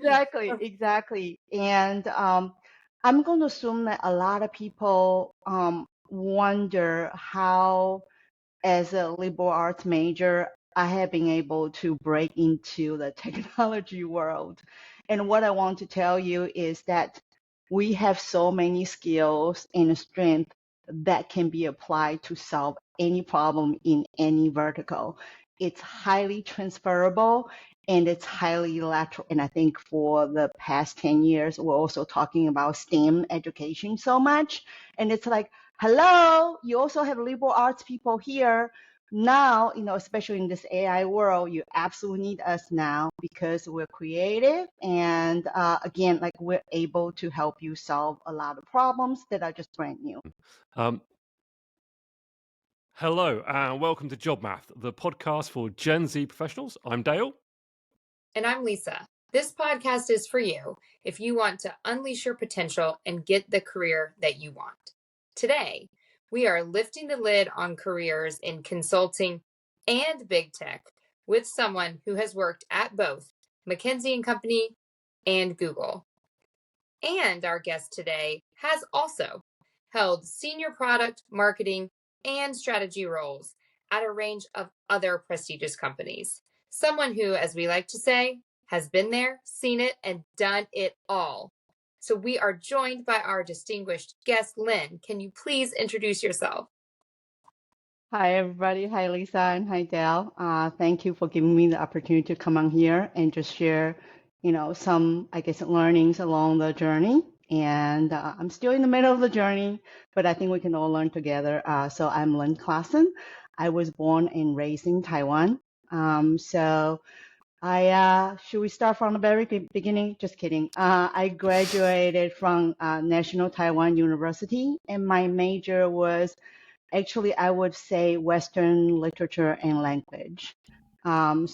exactly. And I'm going to assume that a lot of people wonder how, as a liberal arts major, I have been able to break into the technology world. And what I want to tell you is that we have so many skills and strength that can be applied to solve any problem in any vertical. It's highly transferable and it's highly lateral. And I think for the past 10 years, we're also talking about STEM education so much. And it's like, hello, you also have liberal arts people here. Now, especially in this AI world, you absolutely need us now because we're creative. And again, like we're able to help you solve a lot of problems that are just brand new. Hello, and welcome to Job Math, the podcast for Gen Z professionals. I'm Dale. And I'm Lisa. This podcast is for you if you want to unleash your potential and get the career that you want. Today, we are lifting the lid on careers in consulting and big tech with someone who has worked at both McKinsey & Company and Google. And our guest today has also held senior product, marketing, and strategy roles at a range of other prestigious companies. Someone who, as we like to say, has been there, seen it, and done it all. So we are joined by our distinguished guest, Lin. Can you please introduce yourself? Hi, everybody. Hi, Lisa, and hi, Dale. Thank you for giving me the opportunity to come on here and just share, some, I guess, learnings along the journey. And I'm still in the middle of the journey, but I think we can all learn together. So I'm Lin Classon. I was born and raised in Taiwan. So should we start from the very beginning? Just kidding. I graduated from National Taiwan University, and my major was actually, I would say Western literature and language. And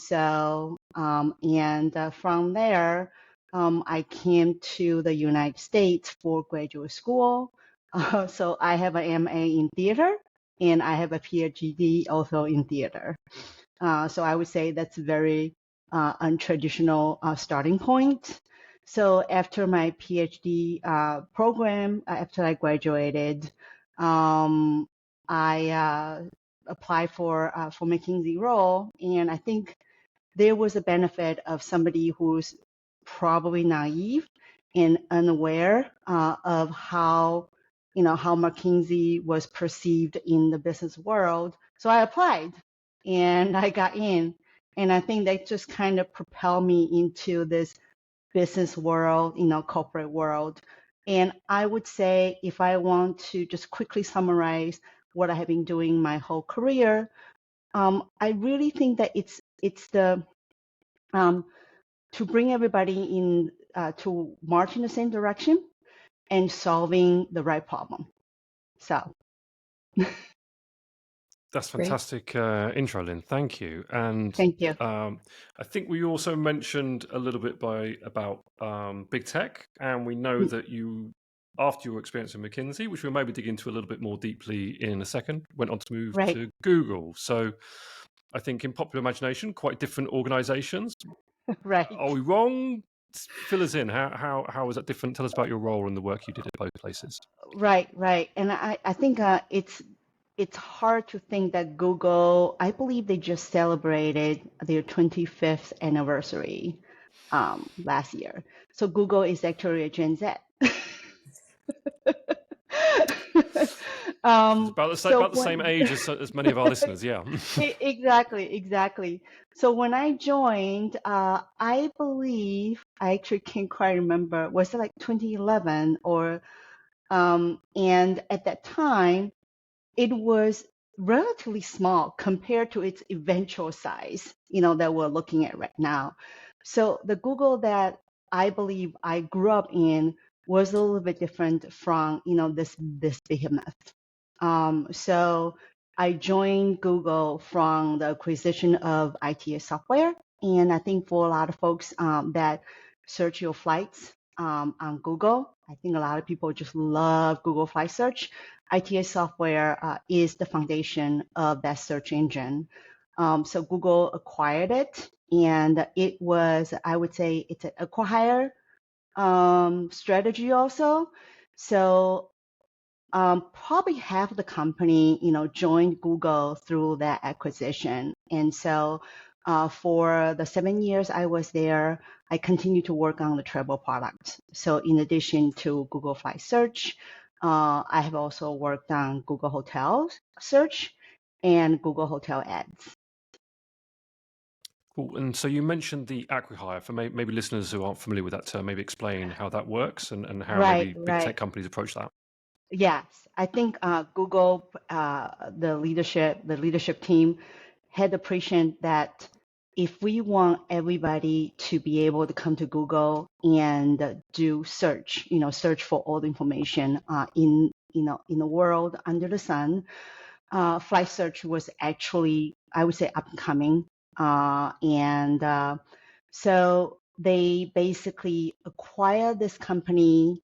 from there, I came to the United States for graduate school. So I have an MA in theater, and I have a PhD also in theater. So I would say that's a very untraditional starting point. So after my PhD program, after I graduated, I applied for McKinsey role, and I think there was a benefit of somebody who's probably naive and unaware of how McKinsey was perceived in the business world. So I applied, and I got in, and I think that just kind of propelled me into this business world, corporate world. And I would say, if I want to just quickly summarize what I have been doing my whole career, I really think that it's the to bring everybody in to march in the same direction and solving the right problem. So. That's fantastic intro, Lynn. Thank you. And thank you. I think we also mentioned a little bit about big tech, and we know that you, after your experience in McKinsey, which we'll maybe dig into a little bit more deeply in a second, went on to move to Google. So I think in popular imagination, quite different organizations. Right. Are we wrong? Fill us in. How was that different? Tell us about your role and the work you did at both places. Right. And I think it's hard to think that Google, I believe they just celebrated their 25th anniversary last year. So Google is actually a Gen Z. It's about the same age as many of our listeners, yeah. Exactly. So when I joined, I believe, I actually can't quite remember, was it like 2011 or, and at that time, it was relatively small compared to its eventual size, that we're looking at right now. So the Google that I believe I grew up in was a little bit different from, this behemoth. So I joined Google from the acquisition of ITS software. And I think for a lot of folks that search your flights on Google, I think a lot of people just love Google Flight Search. ITS software is the foundation of that search engine. So Google acquired it, and it was, I would say, it's an acquire strategy also. So probably half of the company, joined Google through that acquisition. And so for the 7 years I was there, I continued to work on the travel product. So in addition to Google Flight Search, I have also worked on Google Hotels Search and Google Hotel Ads. Cool. And so you mentioned the acqui-hire. For maybe listeners who aren't familiar with that term, maybe explain how that works and how maybe big tech companies approach that. Yes, I think Google, the leadership team had appreciated that if we want everybody to be able to come to Google and do search, search for all the information in the world under the sun, flight search was actually, I would say, up and coming. So they basically acquired this company,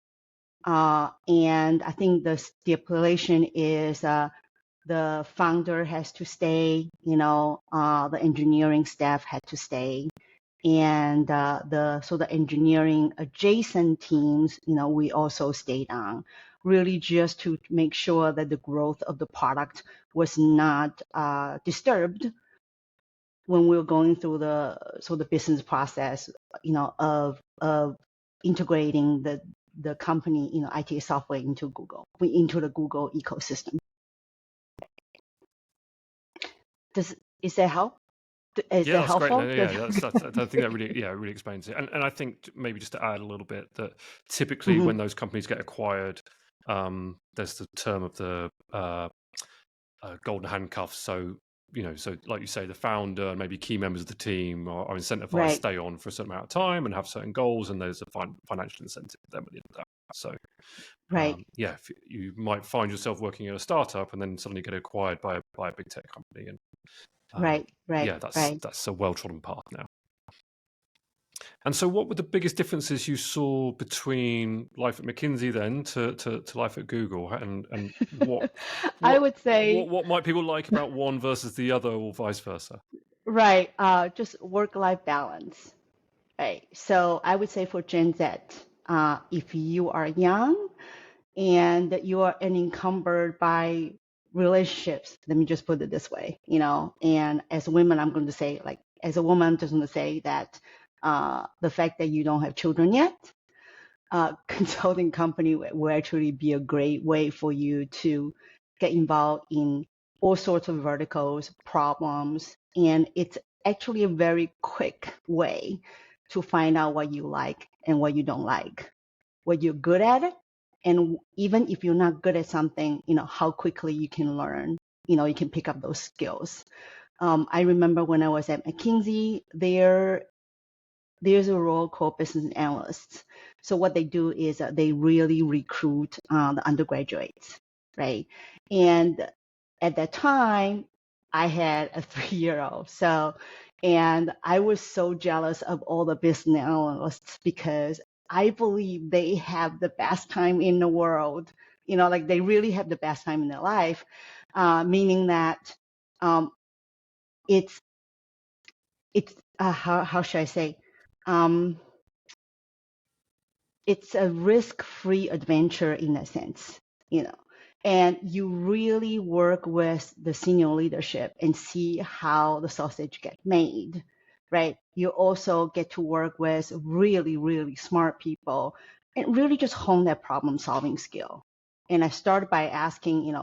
and I think the stipulation is the founder has to stay, the engineering staff had to stay, and the engineering adjacent teams, we also stayed on, really just to make sure that the growth of the product was not disturbed when we were going through the business process, of integrating the company, IT software into the Google ecosystem. Is that help? Is that helpful? Great. No, I think that really explains it. And I think maybe just to add a little bit that typically when those companies get acquired, there's the term of the golden handcuffs. So like you say, the founder and maybe key members of the team are incentivized to stay on for a certain amount of time and have certain goals, and there's a financial incentive for them at the end of that. So, if you might find yourself working at a startup and then suddenly get acquired by a big tech company, and that's a well-trodden path now. And so, what were the biggest differences you saw between life at McKinsey then to life at Google, and what I would say what might people like about one versus the other, or vice versa? Right, just work-life balance. Right. So I would say for Gen Z, if you are young and you are unencumbered by relationships, let me just put it this way, and as women, I'm going to say, like, as a woman, I'm just going to say that the fact that you don't have children yet, consulting company will actually be a great way for you to get involved in all sorts of verticals, problems, and it's actually a very quick way to find out what you like and what you don't like, what you're good at it, and even if you're not good at something, how quickly you can learn, you can pick up those skills. I remember when I was at McKinsey, there's a role called business analysts. So what they do is they really recruit the undergraduates, right? And at that time, I had a 3-year-old. And I was so jealous of all the business analysts because I believe they have the best time in the world. Like they really have the best time in their life, meaning that it's how should I say? It's a risk-free adventure in a sense, and you really work with the senior leadership and see how the sausage gets made, right? You also get to work with really, really smart people and really just hone that problem-solving skill. And I started by asking,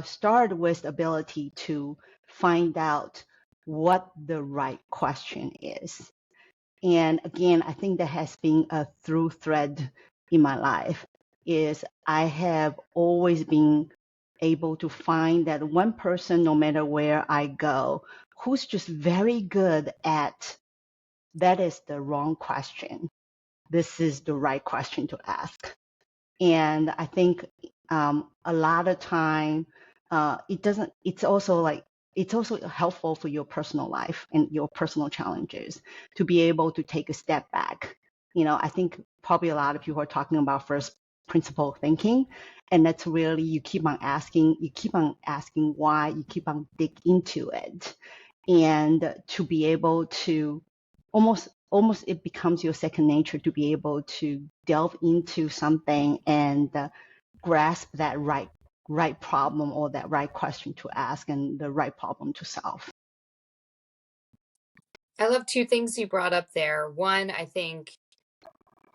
start with the ability to find out what the right question is. And again, I think that has been a through thread in my life is I have always been able to find that one person, no matter where I go, who's just very good at that is the wrong question. This is the right question to ask. And I think a lot of time it's also helpful for your personal life and your personal challenges to be able to take a step back. I think probably a lot of people are talking about first principle thinking, and that's really you keep on asking why, you keep on dig into it. and to be able to almost it becomes your second nature to be able to delve into something and grasp that right problem or that right question to ask and the right problem to solve. I love two things you brought up there. One, I think,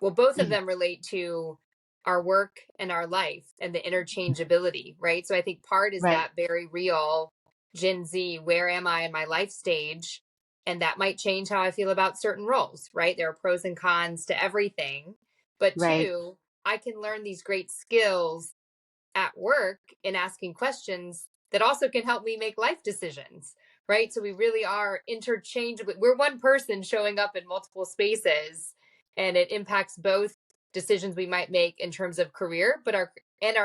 well, both of them relate to our work and our life and the interchangeability, right? So I think part is Right. that very real Gen Z, where am I in my life stage? And that might change how I feel about certain roles, right? There are pros and cons to everything. But Right. two, I can learn these great skills at work in asking questions that also can help me make life decisions, right? So we really are interchangeable. We're one person showing up in multiple spaces, and it impacts both decisions we might make in terms of career, but our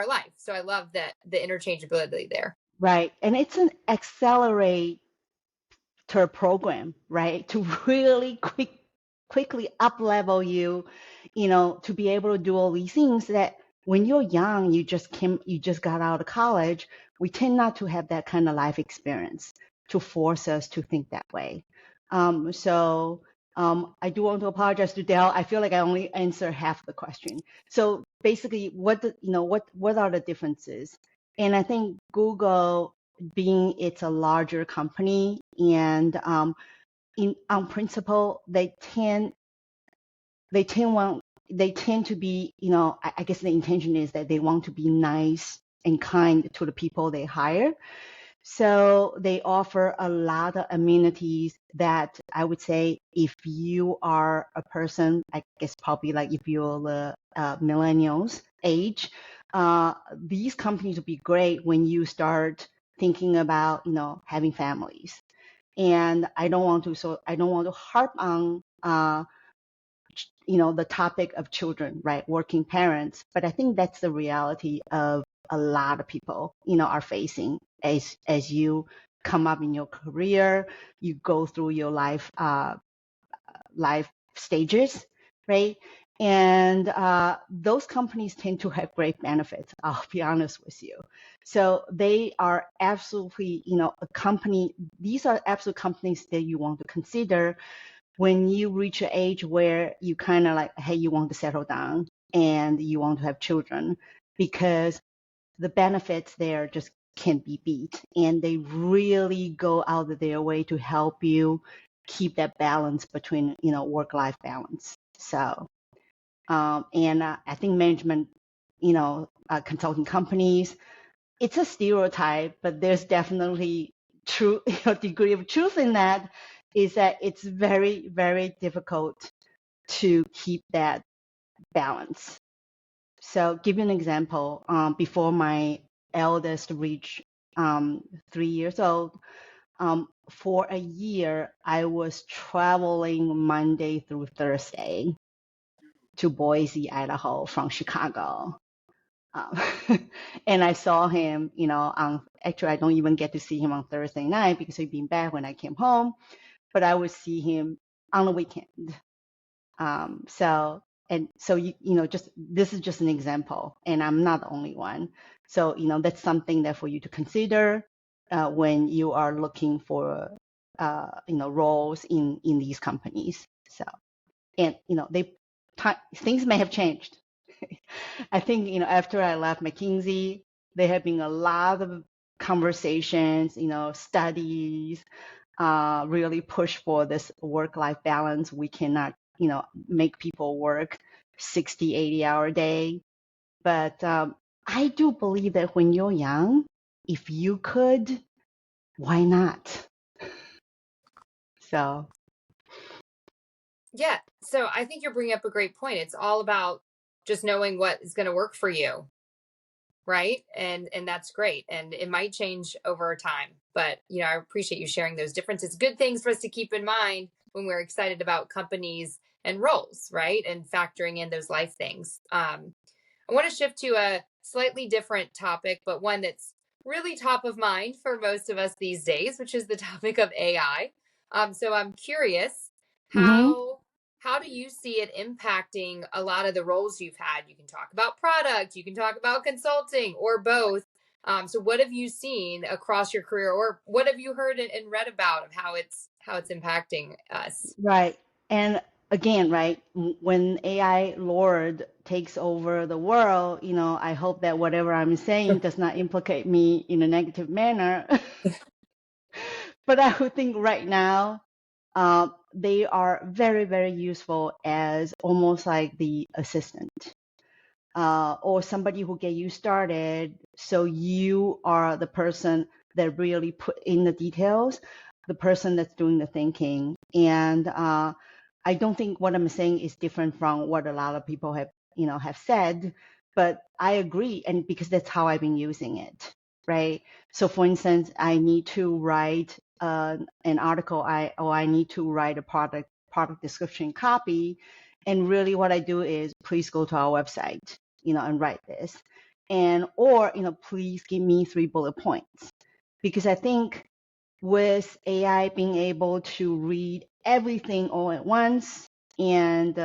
life. So I love that the interchangeability there. Right. And it's an accelerator program, right? To really quickly up level you, to be able to do all these things that when you're young, you just got out of college. We tend not to have that kind of life experience to force us to think that way. I do want to apologize to Dell. I feel like I only answered half the question. So basically, what are the differences? And I think Google, being it's a larger company, and on principle, they tend to be, I guess the intention is that they want to be nice and kind to the people they hire. So they offer a lot of amenities that I would say if you are a person, I guess probably like if you're the millennials age, these companies would be great when you start thinking about, having families. And I don't want to harp on, the topic of children, right? Working parents. But I think that's the reality of a lot of people, are facing as you come up in your career, you go through your life stages, right? And those companies tend to have great benefits. I'll be honest with you. So they are absolutely, a company. These are absolute companies that you want to consider when you reach an age where you kind of like, hey, you want to settle down and you want to have children, because the benefits there just can't be beat. And they really go out of their way to help you keep that balance between, work-life balance. So, I think management, consulting companies, it's a stereotype, but there's definitely true degree of truth in that, is that it's very, very difficult to keep that balance. So give you an example. Before my eldest reached 3 years old, for a year, I was traveling Monday through Thursday to Boise, Idaho from Chicago. Um, and I saw him, actually, I don't even get to see him on Thursday night because he'd been back when I came home, but I would see him on the weekend. Just this is just an example, and I'm not the only one. So, that's something that for you to consider when you are looking for, roles in these companies. So, and things may have changed. I think, after I left McKinsey, there have been a lot of conversations, studies, really push for this work-life balance. We cannot, make people work 60, 80-hour day. But I do believe that when you're young, if you could, why not? So. Yeah. So I think you're bringing up a great point. It's all about just knowing what is going to work for you. Right. And that's great. And it might change over time, but I appreciate you sharing those differences. Good things for us to keep in mind when we're excited about companies and roles, right? And factoring in those life things. I want to shift to a slightly different topic, but one that's really top of mind for most of us these days, which is the topic of AI. So I'm curious, Mm-hmm. how do you see it impacting a lot of the roles you've had? You can talk about product, you can talk about consulting, or both. So what have you seen across your career, or what have you heard and read about of how it's impacting us? Right. And again, right, when AI Lord takes over the world, I hope that whatever I'm saying does not implicate me in a negative manner. But I would think right now, they are very, very useful as almost like the assistant, or somebody who get you started. So you are the person that really put in the details, the person that's doing the thinking. And I don't think what I'm saying is different from what a lot of people have said, but I agree, and because that's how I've been using it, right? So for instance, I need to write an article, I need to write a product description copy, and really what I do is please go to our website, and write this, or please give me 3 bullet points, because I think with AI being able to read everything all at once, and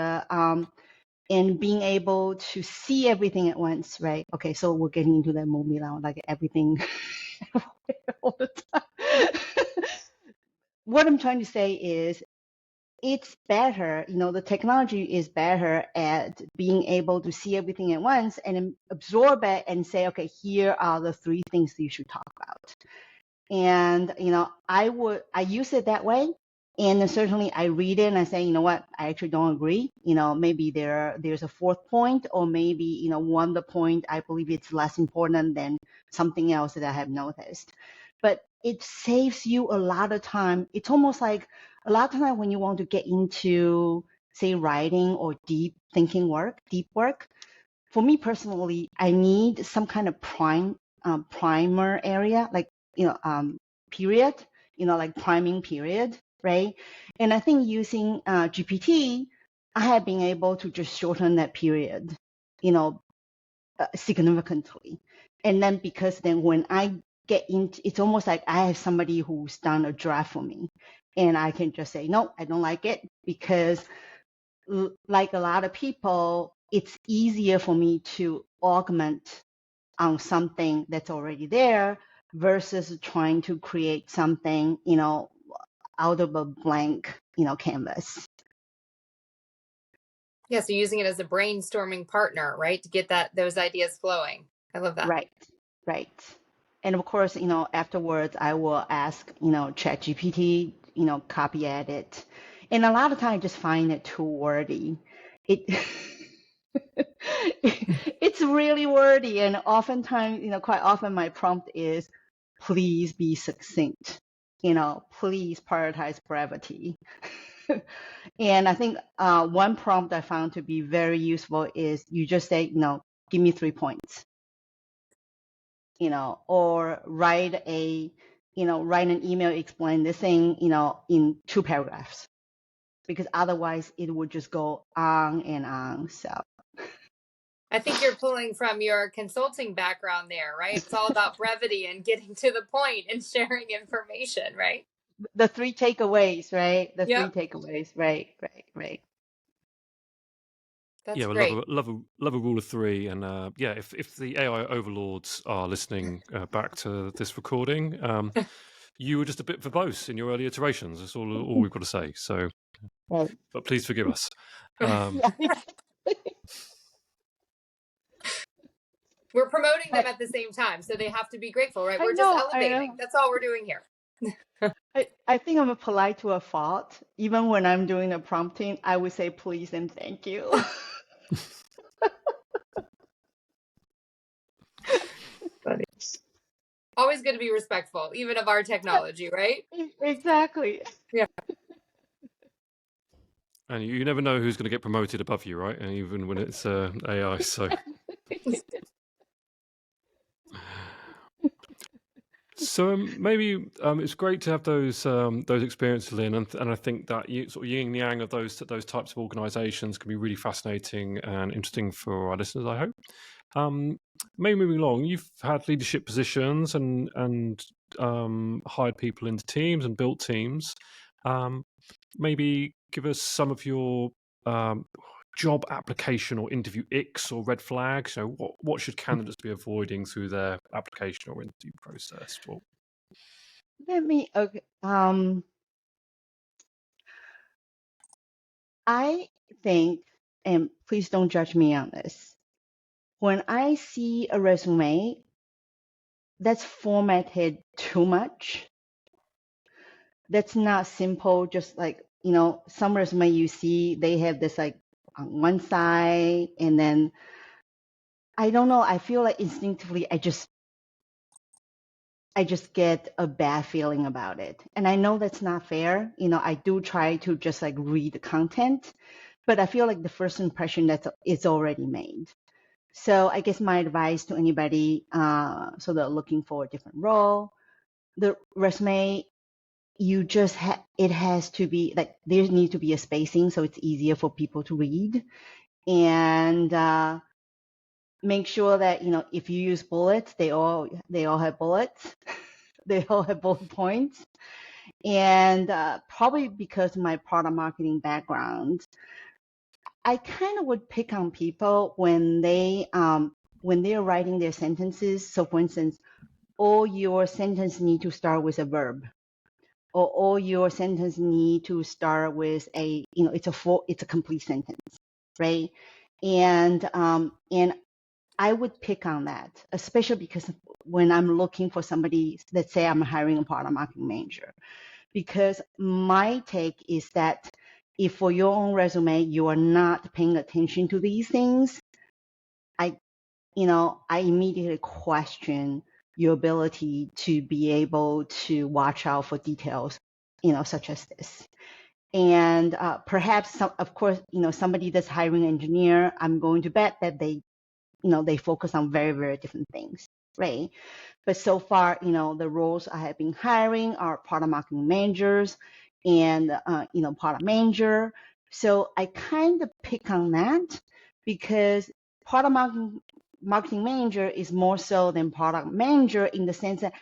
being able to see everything at once, right? Okay, so we're getting into that movie now, like everything all the time. What I'm trying to say is it's better, the technology is better at being able to see everything at once and then absorb it and say, okay, here are the 3 things that you should talk about. And, I use it that way. And then certainly I read it and I say, you know what, I actually don't agree. Maybe there's a 4th point, or maybe, one of the point, I believe it's less important than something else that I have noticed. But it saves you a lot of time. It's almost like a lot of time when you want to get into, say, writing or deep thinking work, deep work. For me personally, I need some kind of primer area, like, period, like priming period, right? And I think using GPT, I have been able to just shorten that period, significantly. And then because then when I get into, it's almost like I have somebody who's done a draft for me, and I can just say, no, I don't like it, because like a lot of people, it's easier for me to augment on something that's already there versus trying to create something, out of a blank, canvas. Yeah, so using it as a brainstorming partner, right, to get those ideas flowing. I love that. Right. And of course, afterwards I will ask, ChatGPT, copy edit. And a lot of times I just find it too wordy. It it's really wordy, and oftentimes, quite often my prompt is, please be succinct. Please prioritize brevity. And I think one prompt I found to be very useful is you just say, give me 3 points, or write an email, explain this thing, in 2 paragraphs, because otherwise it would just go on and on. So I think you're pulling from your consulting background there, right? It's all about brevity and getting to the point and sharing information, right? the 3 takeaways, right? Yep. 3 takeaways, right. That's Yeah, great. love a rule of 3, and if the AI overlords are listening back to this recording, you were just a bit verbose in your early iterations. That's all we've got to say. So, Right. but please forgive us. We're promoting them at the same time, so they have to be grateful, right? We're I just know. elevating. That's all we're doing here. I think I'm a polite to a fault. Even when I'm doing the prompting, I would say please and thank you. Funny. Always good to be respectful, even of our technology, right? Exactly. Yeah. And you never know who's going to get promoted above you, right? And even when it's AI. So, maybe it's great to have those experiences, Lin, and I think that sort of yin and yang of those types of organisations can be really fascinating and interesting for our listeners, I hope. Maybe moving along, you've had leadership positions and hired people into teams and built teams. Maybe give us some of your job application or interview icks or red flags? So what should candidates be avoiding through their application or interview process? Well, Okay. I think, and please don't judge me on this, when I see a resume that's formatted too much, that's not simple, just like, some resume you see, they have this like on one side, and then I don't know, I feel like instinctively I just get a bad feeling about it. And I know that's not fair. I do try to just like read the content, but I feel like the first impression is already made. So I guess my advice to anybody, so they're looking for a different role, the resume, it has to be like, there needs to be a spacing so it's easier for people to read. And make sure that, if you use bullets, they all have bullets. They all have bullet points. And probably because of my product marketing background, I kind of would pick on people when they're writing their sentences. So for instance, all your sentences need to start with a verb, or all your sentences need to start with it's a complete sentence, right? And I would pick on that, especially because when I'm looking for somebody, let's say I'm hiring a product marketing manager, because my take is that if for your own resume you are not paying attention to these things, I immediately question your ability to be able to watch out for details, such as this. And perhaps, of course, somebody that's hiring an engineer, I'm going to bet that they focus on very, very different things, right? But so far, the roles I have been hiring are product marketing managers and, product manager. So I kind of pick on that because product marketing manager is more so than product manager in the sense that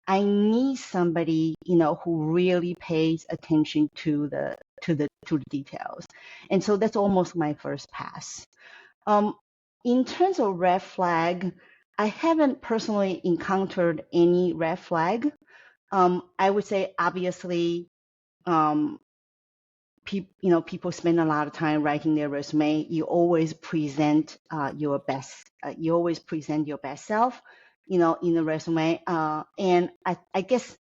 I need somebody, who really pays attention to the details. And so that's almost my first pass. In terms of red flag, I haven't personally encountered any red flag. I would say obviously, people spend a lot of time writing their resume. You always present your best. You always present your best self, in the resume. And I guess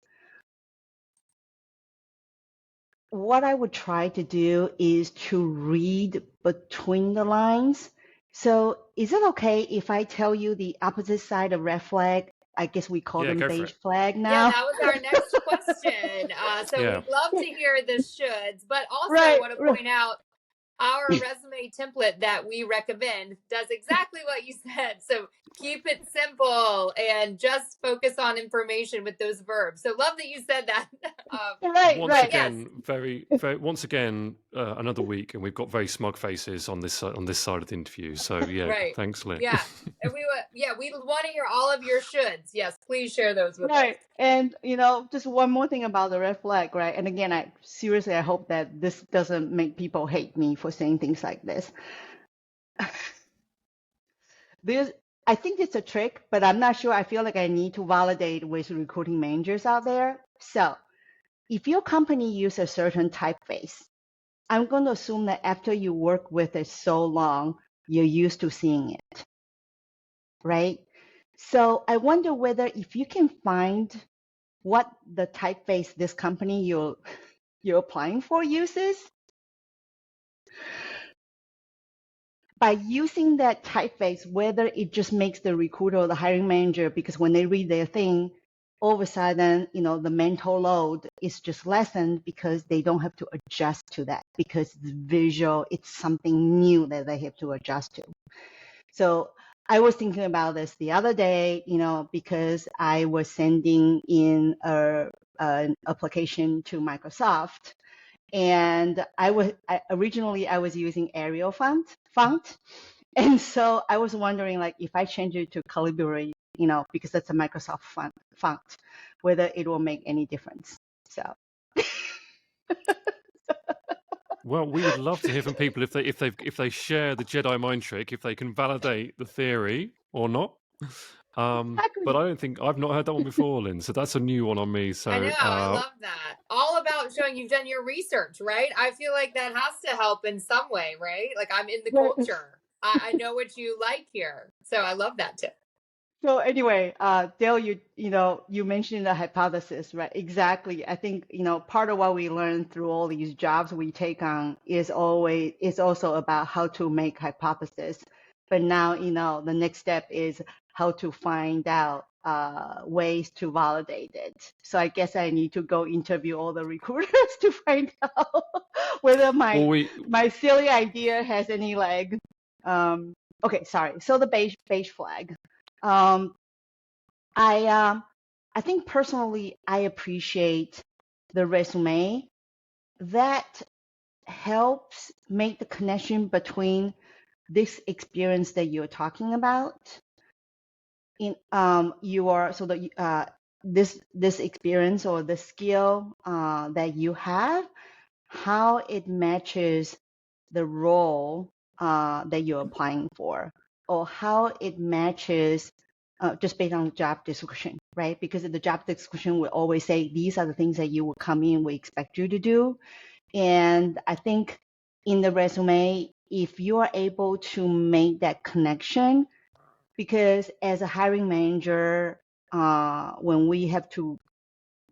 what I would try to do is to read between the lines. So is it okay if I tell you the opposite side of red flag? I guess we call them beige flag now. Yeah, that was our next question. We'd love to hear the shoulds, but also I want to point out our resume template that we recommend does exactly what you said. So keep it simple and just focus on information with those verbs. So love that you said that. Once again, another week, and we've got very smug faces on this side of the interview. So thanks, Lin. Yeah, and we want to hear all of your shoulds. Yes, please share those with us. Right, and just one more thing about the red flag, right? And again, I hope that this doesn't make people hate me for saying things like this. I think it's a trick, but I'm not sure. I feel like I need to validate with recruiting managers out there. So if your company uses a certain typeface, I'm going to assume that after you work with it so long, you're used to seeing it, right? So I wonder whether if you can find what the typeface this company you're applying for uses, by using that typeface, whether it just makes the recruiter or the hiring manager, because when they read their thing, all of a sudden, the mental load is just lessened because they don't have to adjust to that because it's visual, it's something new that they have to adjust to. So I was thinking about this the other day, because I was sending in an application to Microsoft. And originally I was using Arial font. And so I was wondering, like, if I change it to Calibri, because that's a Microsoft font, whether it will make any difference. So. Well, we would love to hear from people if they share the Jedi mind trick, if they can validate the theory or not. But I've not heard that one before, Lynn. So that's a new one on me. So I know, I love that. All about showing you've done your research, right? I feel like that has to help in some way, right? Like I'm in the culture. I know what you like here. So I love that tip. So anyway, Dale, you mentioned the hypothesis, right? Exactly. I think, part of what we learn through all these jobs we take on is also about how to make hypothesis. But now, the next step is how to find out ways to validate it. So I guess I need to go interview all the recruiters to find out whether my silly idea has any leg. Okay, sorry. So the beige flag. I think personally, I appreciate the resume that helps make the connection between this experience that you're talking about in this experience or the skill that you have, how it matches the role that you're applying for, or how it matches just based on the job description, right? Because the job description will always say these are the things that you will come in, we expect you to do. And I think in the resume, if you are able to make that connection, because as a hiring manager, when we have to,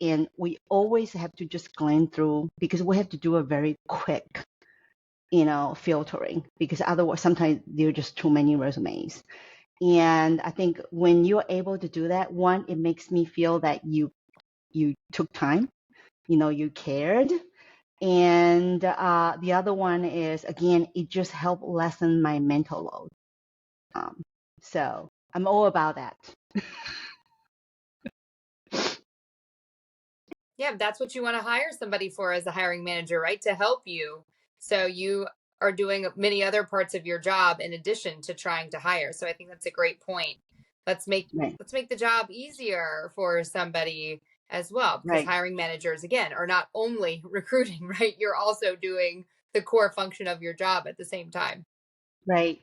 and we always have to just glance through, because we have to do a very quick, filtering, because otherwise sometimes there are just too many resumes. And I think when you're able to do that, one, it makes me feel that you took time, you cared. And the other one is, again, it just helped lessen my mental load. So I'm all about that. Yeah, that's what you want to hire somebody for as a hiring manager, right? To help you. So you are doing many other parts of your job in addition to trying to hire. So I think that's a great point. Let's make the job easier for somebody as well, because hiring managers, again, are not only recruiting, right? You're also doing the core function of your job at the same time. Right.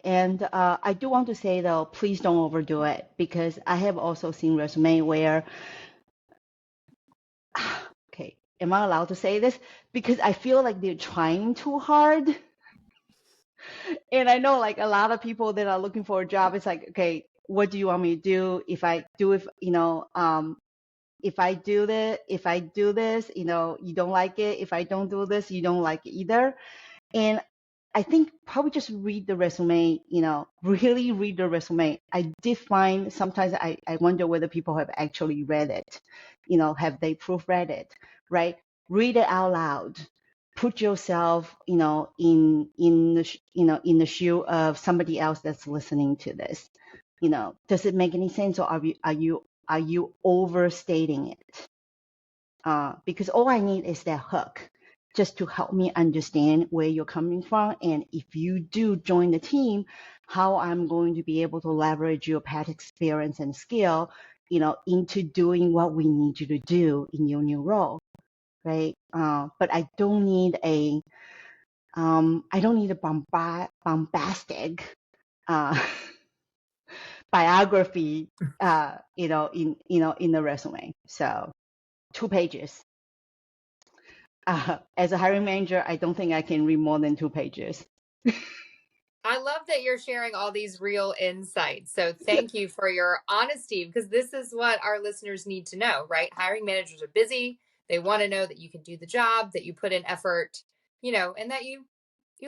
And I do want to say, though, please don't overdo it, because I have also seen resume where, okay, am I allowed to say this? Because I feel like they're trying too hard. And I know like a lot of people that are looking for a job, it's like, okay, what do you want me to do? If I do this, you don't like it. If I don't do this, you don't like it either. And I think probably just read the resume, really read the resume. I did find sometimes I wonder whether people have actually read it, have they proofread it, right? Read it out loud. Put yourself, in the shoe of somebody else that's listening to this. Does it make any sense, or are you overstating it? Because all I need is that hook, just to help me understand where you're coming from, and if you do join the team, how I'm going to be able to leverage your past experience and skill, into doing what we need you to do in your new role, right? But I don't need a bombastic biography, in the resume. So 2 pages. As a hiring manager, I don't think I can read more than 2 pages. I love that you're sharing all these real insights. So thank you for your honesty, because this is what our listeners need to know, right? Hiring managers are busy. They want to know that you can do the job, that you put in effort, and that you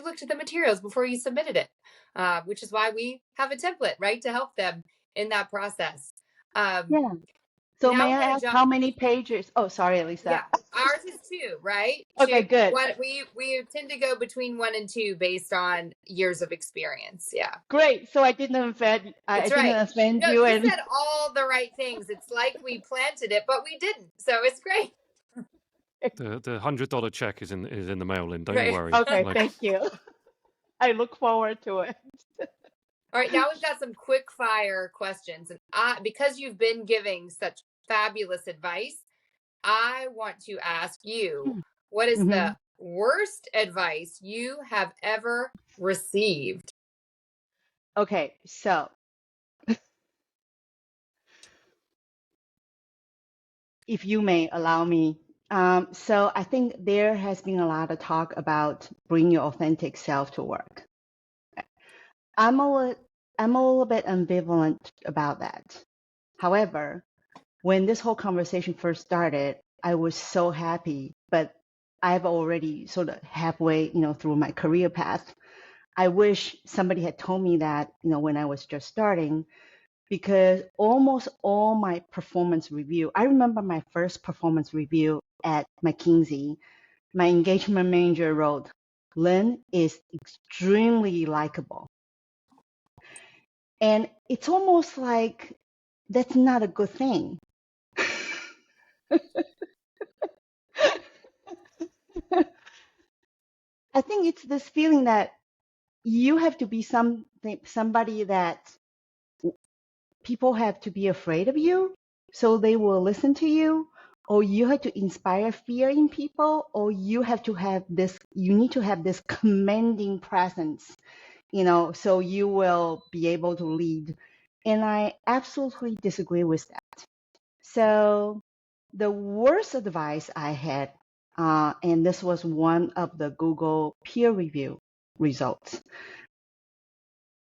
looked at the materials before you submitted it, which is why we have a template, right, to help them in that process. Yeah. So may I ask how many pages? Oh, sorry, Lisa. Yeah, ours is 2, right? Okay, good. We tend to go between 1 and 2 based on years of experience. Yeah. Great. So I didn't offend. That's I right. didn't offend No, you. you said all the right things. It's like we planted it, but we didn't. So it's great. The $100 check is in the mail, Lynn. Don't worry. Okay, thank you. I look forward to it. All right, now we've got some quick fire questions, and because you've been giving such fabulous advice, I want to ask you, what is the worst advice you have ever received? Okay, so if you may allow me. So I think there has been a lot of talk about bring your authentic self to work. I'm a little bit ambivalent about that. However, when this whole conversation first started, I was so happy, but I've already sort of halfway, through my career path. I wish somebody had told me that, when I was just starting, because almost all my performance review, I remember my first performance review at McKinsey, my engagement manager wrote, Lin is extremely likable. And it's almost like that's not a good thing. I think it's this feeling that you have to be somebody that people have to be afraid of you, so they will listen to you, or you have to inspire fear in people, or you need to have this commanding presence, so you will be able to lead. And I absolutely disagree with that. So the worst advice I had, and this was one of the Google peer review results,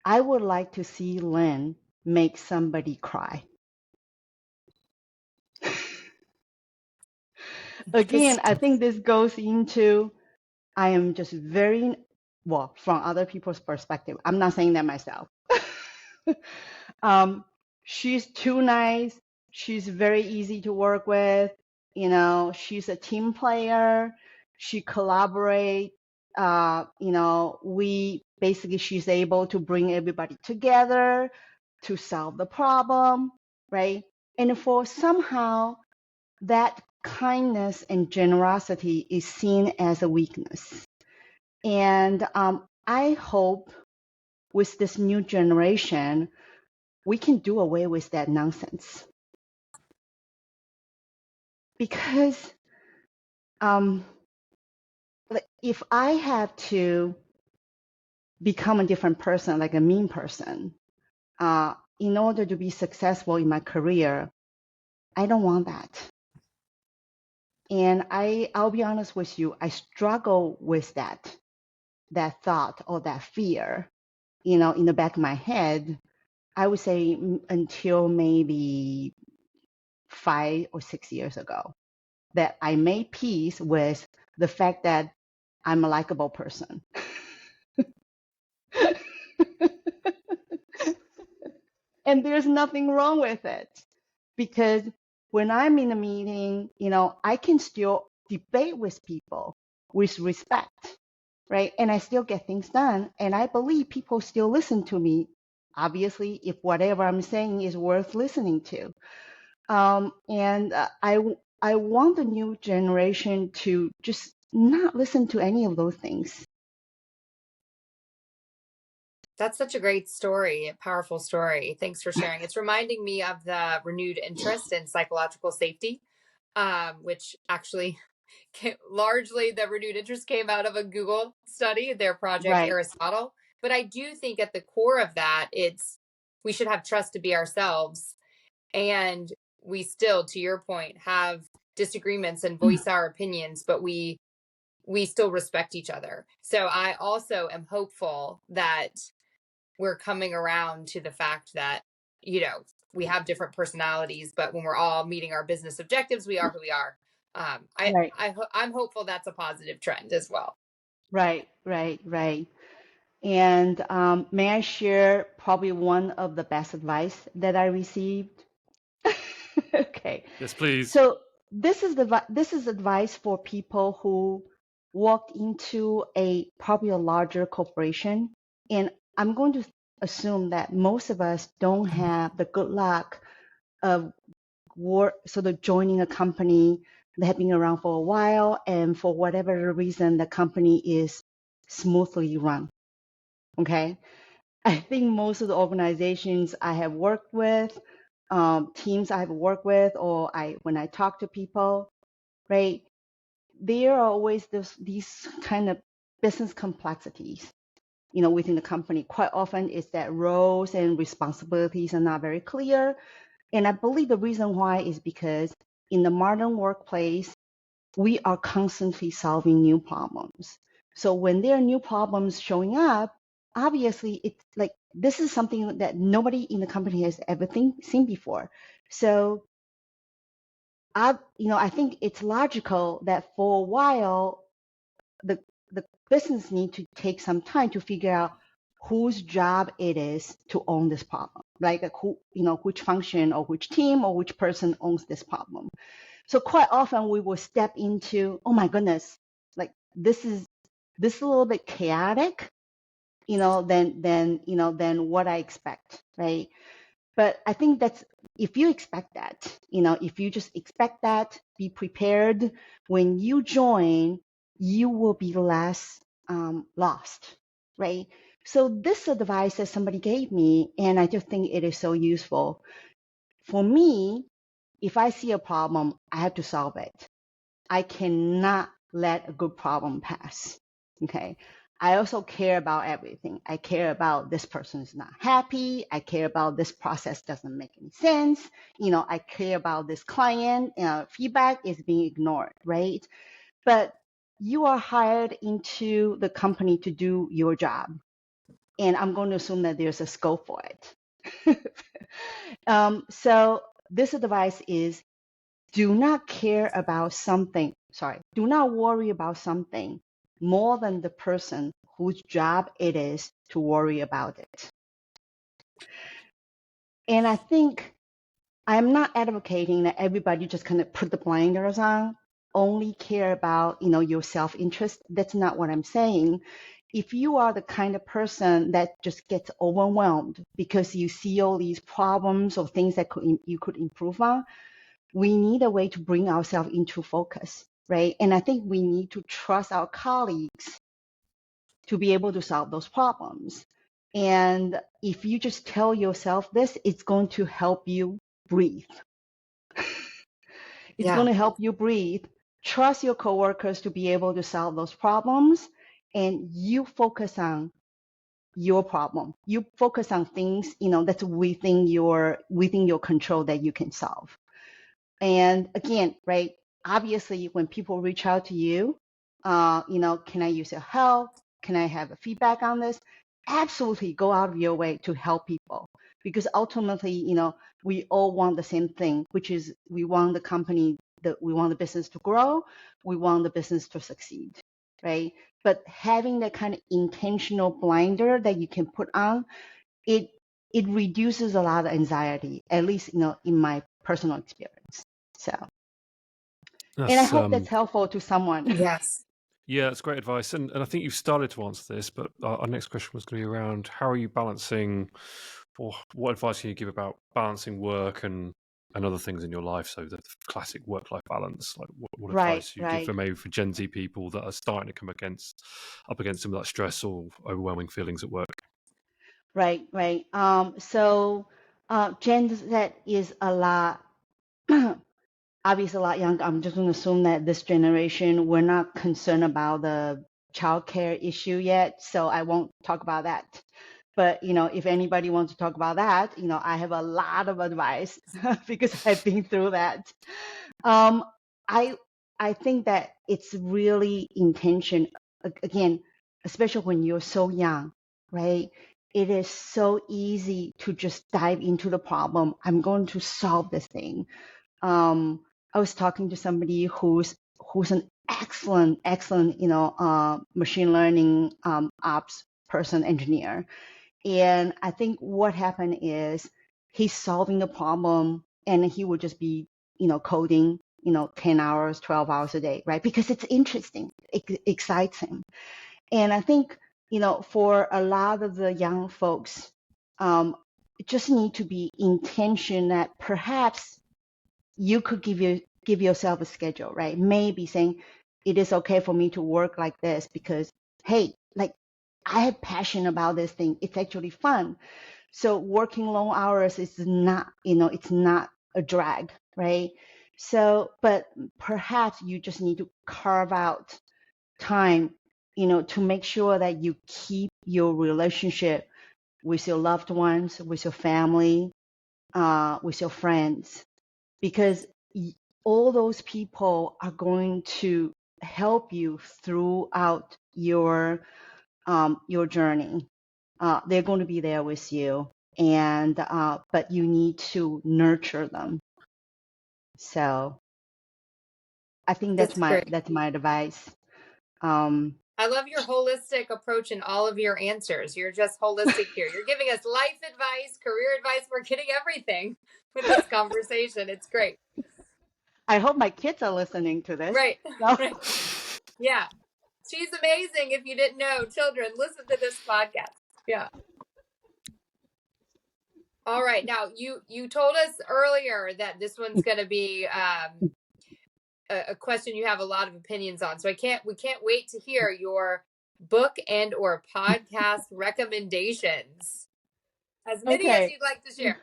I would like to see Lin make somebody cry. Again, I think this goes into, I am just from other people's perspective. I'm not saying that myself. She's too nice. She's very easy to work with. She's a team player. She collaborates. She's able to bring everybody together to solve the problem, right? And for somehow that kindness and generosity is seen as a weakness. And I hope with this new generation, we can do away with that nonsense. Because if I have to become a different person, like a mean person, in order to be successful in my career, I don't want that. And I'll be honest with you, I struggle with that thought or that fear, in the back of my head, I would say until maybe 5 or 6 years ago, that I made peace with the fact that I'm a likable person. And there's nothing wrong with it, because when I'm in a meeting, I can still debate with people with respect, right? And I still get things done. And I believe people still listen to me, obviously, if whatever I'm saying is worth listening to. I want the new generation to just not listen to any of those things. That's such a great story, a powerful story. Thanks for sharing. It's reminding me of the renewed interest in psychological safety, which actually largely the renewed interest came out of a Google study, their project Right. Aristotle. But I do think at the core of that, we should have trust to be ourselves. And we still, to your point, have disagreements and voice our opinions, but we still respect each other. So I also am hopeful that we're coming around to the fact that, we have different personalities, but when we're all meeting our business objectives, we are who we are. Right. I'm hopeful that's a positive trend as well. Right. And may I share probably one of the best advice that I received? Okay. Yes, please. So this is advice for people who walked into probably a larger corporation, and I'm going to assume that most of us don't have the good luck of sort of joining a company that have been around for a while, and for whatever reason, the company is smoothly run. Okay. I think most of the organizations I have worked with, teams I have worked with, or when I talk to people, right, there are always these kind of business complexities, within the company. Quite often is that roles and responsibilities are not very clear. And I believe the reason why is because in the modern workplace, we are constantly solving new problems. So when there are new problems showing up, obviously it's like this is something that nobody in the company has ever seen before. So I think it's logical that for a while the business need to take some time to figure out whose job it is to own this problem, like who, which function or which team or which person owns this problem. So quite often we will step into, oh my goodness, like this is a little bit chaotic, than what I expect, right? But I think that's if you expect that, if you just expect that, be prepared. When you join, you will be less lost, right? So this advice that somebody gave me, and I just think it is so useful. For me, if I see a problem, I have to solve it. I cannot let a good problem pass. Okay. I also care about everything. I care about this person is not happy. I care about this process doesn't make any sense. I care about this client feedback is being ignored, right? But you are hired into the company to do your job. And I'm going to assume that there's a scope for it. So this advice is do not worry about something more than the person whose job it is to worry about it. And I think I'm not advocating that everybody just kind of put the blinders on, only care about, your self-interest. That's not what I'm saying. If you are the kind of person that just gets overwhelmed because you see all these problems or things that you could improve on, we need a way to bring ourselves into focus, right? And I think we need to trust our colleagues to be able to solve those problems. And if you just tell yourself this, it's going to help you breathe. It's going to help you breathe. Trust your coworkers to be able to solve those problems, and you focus on your problem. You focus on things, that's within your control that you can solve. And again, right, obviously when people reach out to you, can I use your help? Can I have a feedback on this? Absolutely go out of your way to help people, because ultimately, we all want the same thing, which is we want the business to grow. We want the business to succeed, right? But having that kind of intentional blinder that you can put on, it reduces a lot of anxiety, at least, in my personal experience. So, and I hope that's helpful to someone. Yes. Yeah, that's great advice. And I think you've started to answer this, but our next question was going to be around how are you balancing, or what advice can you give about balancing work and other things in your life? So the classic work-life balance, like what advice do you give for maybe for Gen Z people that are starting to come up against some of that stress or overwhelming feelings at work? Right. So Gen Z is a lot, obviously a lot younger. I'm just going to assume that this generation, we're not concerned about the childcare issue yet, so I won't talk about that. But, if anybody wants to talk about that, I have a lot of advice because I've been through that. I think that it's really intention, again, especially when you're so young, right? It is so easy to just dive into the problem. I'm going to solve this thing. I was talking to somebody who's an excellent, machine learning ops person, engineer. And I think what happened is he's solving the problem and he would just be, coding, 10 hours, 12 hours a day, right? Because it's interesting, it excites him. And I think, for a lot of the young folks, just need to be intention that perhaps you could give yourself a schedule, right? Maybe saying it is okay for me to work like this because, hey, like I have passion about this thing. It's actually fun. So working long hours is not, it's not a drag, right? So, but perhaps you just need to carve out time, to make sure that you keep your relationship with your loved ones, with your family, with your friends, because all those people are going to help you throughout your journey. They're going to be there with you, and but you need to nurture them. So I think That's great. that's my advice. I love your holistic approach in all of your answers. You're just holistic here. You're giving us life advice, career advice. We're getting everything with this conversation. It's great. I hope my kids are listening to this. Right. So. Right. Yeah. She's amazing. If you didn't know, children, listen to this podcast. Yeah. All right. Now, you told us earlier that this one's going to be a question you have a lot of opinions on. So we can't wait to hear your book and or podcast recommendations. As many as you'd like to share.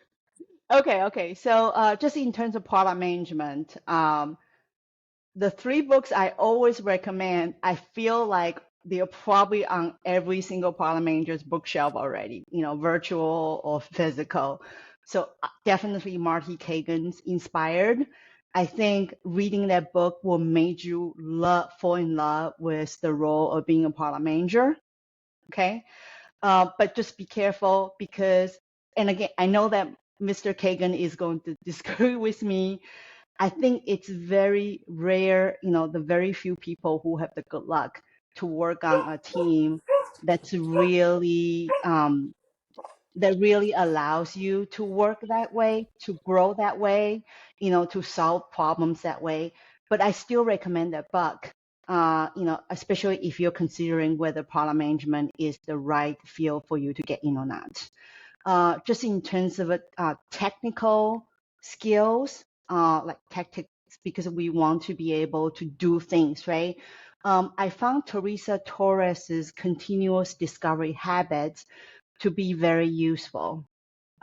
Okay. So just in terms of product management, the 3 books I always recommend, I feel like they're probably on every single product manager's bookshelf already, virtual or physical. So definitely Marty Cagan's Inspired. I think reading that book will make you fall in love with the role of being a product manager. Okay. But just be careful because, and again, I know that Mr. Cagan is going to disagree with me. I think it's very rare, the very few people who have the good luck to work on a team that's really that really allows you to work that way, to grow that way, to solve problems that way. But I still recommend that book, especially if you're considering whether product management is the right field for you to get in or not. Just in terms of technical skills, like tactics, because we want to be able to do things, right? I found Teresa Torres's Continuous Discovery Habits to be very useful.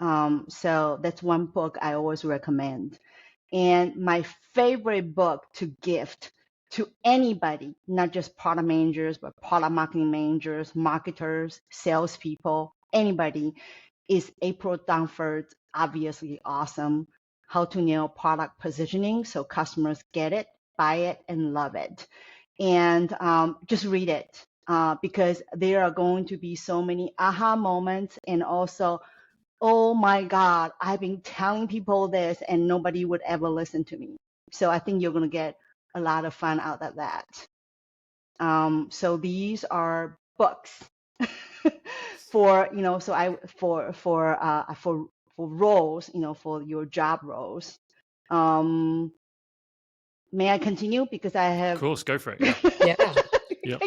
So that's one book I always recommend. And my favorite book to gift to anybody, not just product managers, but product marketing managers, marketers, salespeople, anybody, is April Dunford's Obviously Awesome, How to Nail Product Positioning so customers get it, buy it, and love it. And just read it because there are going to be so many aha moments and also, oh my God, I've been telling people this and nobody would ever listen to me. So I think you're going to get a lot of fun out of that. So these are books for, for roles, for your job roles. May I continue? Because I have. Of course, go for it. Yeah. Yeah.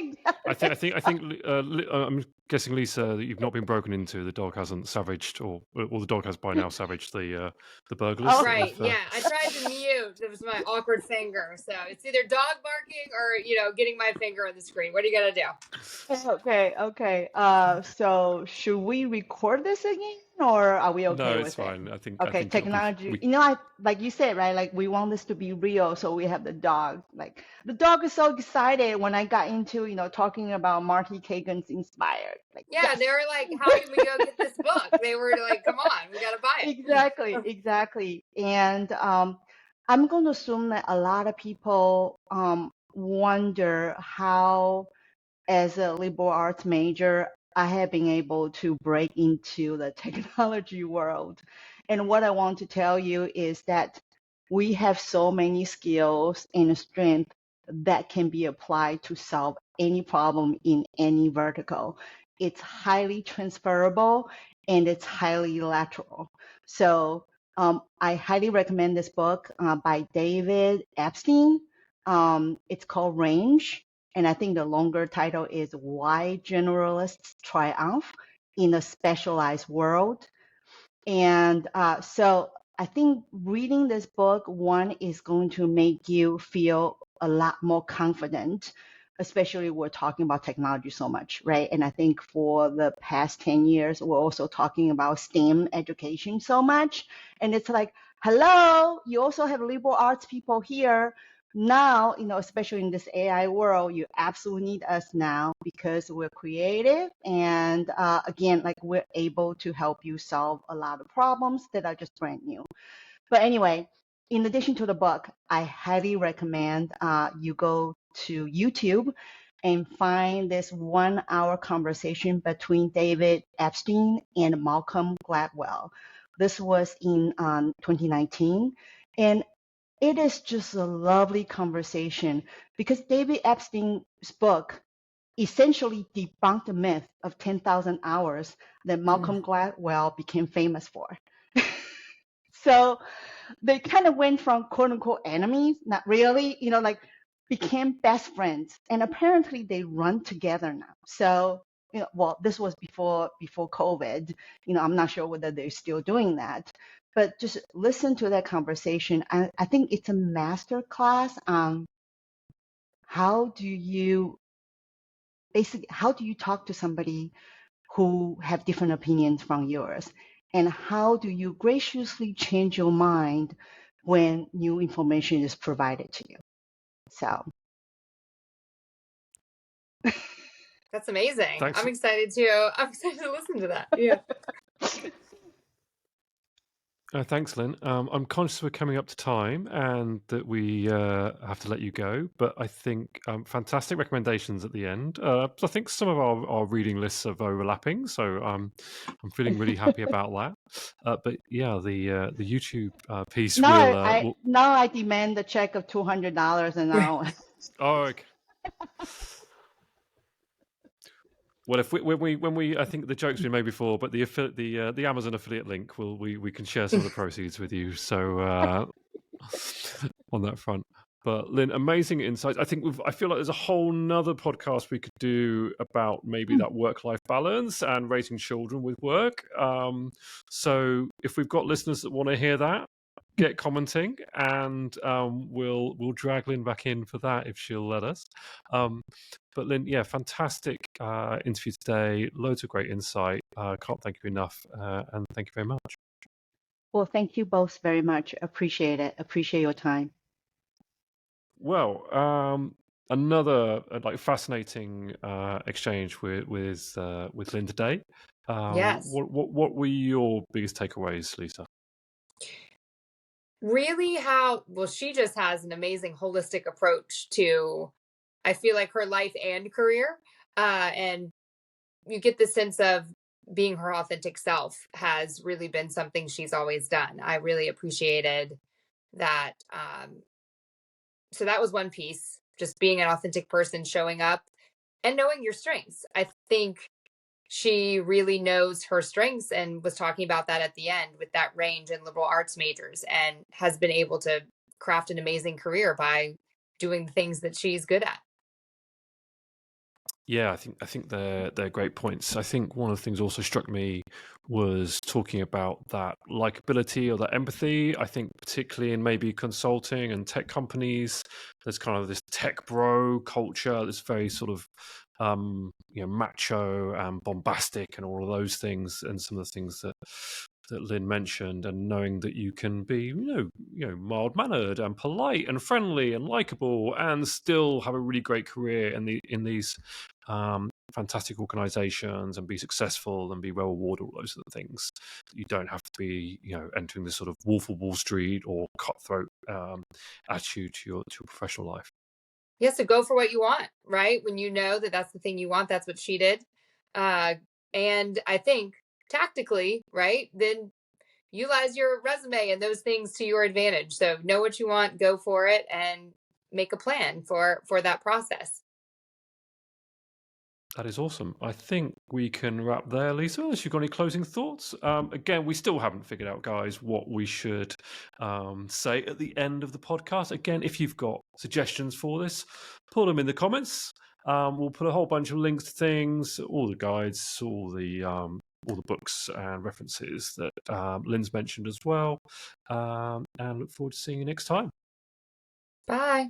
Exactly. I think. I'm guessing, Lisa, that you've not been broken into. The dog hasn't savaged, or the dog has by now savaged the burglars. Oh, right. Yeah. I tried to mute. It was my awkward finger. So it's either dog barking or getting my finger on the screen. What are you gonna do? Okay. So should we record this again, or are we okay with it? No, it's fine. I think. Okay, I think technology. Like you said, right? Like we want this to be real, so we have the dog. Like the dog is so excited when I got into, talking about Marty Cagan's Inspired. Like, yeah, yes. they were like, "How can we go get this book?" They were like, "Come on, we gotta buy it." Exactly. And I'm going to assume that a lot of people wonder how, as a liberal arts major, I have been able to break into the technology world. And what I want to tell you is that we have so many skills and strength that can be applied to solve any problem in any vertical. It's highly transferable and it's highly lateral. So I highly recommend this book by David Epstein. It's called Range. And I think the longer title is Why Generalists Triumph in a Specialized World. And so I think reading this book, one, is going to make you feel a lot more confident, especially we're talking about technology so much, right? And I think for the past 10 years, we're also talking about STEM education so much. And it's like, hello, you also have liberal arts people here. Now, especially in this AI world, you absolutely need us now because we're creative. And again, like we're able to help you solve a lot of problems that are just brand new. But anyway, in addition to the book, I highly recommend you go to YouTube and find this 1 hour conversation between David Epstein and Malcolm Gladwell. This was in 2019. And it is just a lovely conversation because David Epstein's book essentially debunked the myth of 10,000 hours that Malcolm Gladwell became famous for. So they kind of went from quote unquote enemies, not really, like became best friends. And apparently they run together now. So, well, this was before COVID. I'm not sure whether they're still doing that. But just listen to that conversation. I think it's a master class on how do you talk to somebody who have different opinions from yours, and how do you graciously change your mind when new information is provided to you. So That's amazing. Thanks. I'm excited to listen to that. Yeah. Thanks, Lynn. I'm conscious we're coming up to time and that we have to let you go, but I think fantastic recommendations at the end. I think some of our reading lists are overlapping, so I'm feeling really happy about that. But yeah, the YouTube piece will. Now I demand a check of $200 an hour. Oh, okay. Well, if when we I think the joke's been made before, but the Amazon affiliate link we can share some of the proceeds with you. So on that front. But Lynn, amazing insights. I feel like there's a whole nother podcast we could do about maybe that work-life balance and raising children with work. So if we've got listeners that want to hear that, get commenting, and we'll drag Lynn back in for that if she'll let us. But Lynn, yeah, fantastic interview today. Loads of great insight. Can't thank you enough, and thank you very much. Well, thank you both very much. Appreciate it. Appreciate your time. Well, another fascinating exchange with Lynn today. Yes. What were your biggest takeaways, Lisa? Really she just has an amazing holistic approach to, I feel like, her life and career. And you get the sense of being her authentic self has really been something she's always done. I really appreciated that. So that was one piece, just being an authentic person, showing up and knowing your strengths. I think she really knows her strengths and was talking about that at the end with that range in liberal arts majors, and has been able to craft an amazing career by doing the things that she's good at. Yeah, I think they're great points. I think one of the things also struck me was talking about that likability or that empathy. I think particularly in maybe consulting and tech companies, there's kind of this tech bro culture that's very sort of macho and bombastic and all of those things, and some of the things that Lynn mentioned, and knowing that you can be mild mannered and polite and friendly and likable and still have a really great career in these fantastic organizations and be successful and be well rewarded, all those sort of things. You don't have to be entering this sort of Wolf of Wall Street or cutthroat attitude to your professional life. Yeah, so go for what you want, right? When you know that that's the thing you want, that's what she did. And I think tactically, right, then utilize your resume and those things to your advantage. So know what you want, go for it, and make a plan for that process. That is awesome. I think we can wrap there, Lisa, unless you've got any closing thoughts. Again, we still haven't figured out, guys, what we should say at the end of the podcast. Again, if you've got suggestions for this, put them in the comments. We'll put a whole bunch of links to things, all the guides, all the books and references that Lynn's mentioned as well. And look forward to seeing you next time. Bye.